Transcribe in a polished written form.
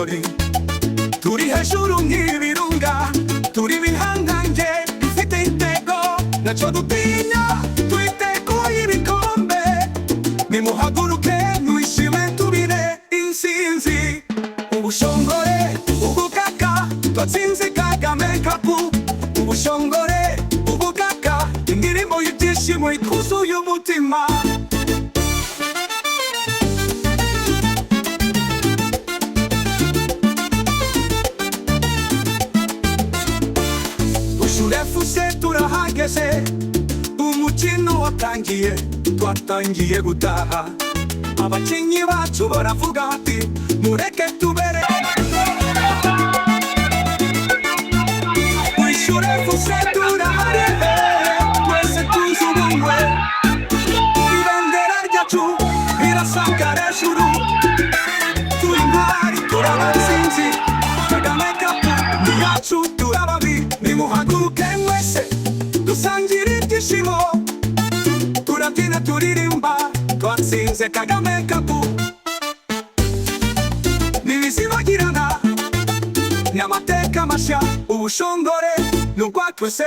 birori turi hejuru nk'ibirunga, turi bihangange bifite intego, ntacyo dutinya twiteguye ibikombe. Nimuhaguruke mwishime tubire intsinzi, ubushongore ubukaka twatsinze Kagame Cup. Ubushongore ubukaka indirimbo y'ibyishimo ikuzuye umutima. Ushurefuse turahageze, umukino watangiye, twatangiye gutaha. Abakinnyi bacu baravuga bati mureke tubere. Ushurefuse turahari, twese tuzi ubumwe, ibendera ryacu rirasakara hejuru. Turi intwari turabatsinzi, Kagame Cup ni yacu turababi. Nimuhaguruke mwese dusangire ibyishimo, turabyina turirimba twatsinze Kagame Cup. Ntibizibagirana ni amateka mashya, ubushongore ni urwa twese.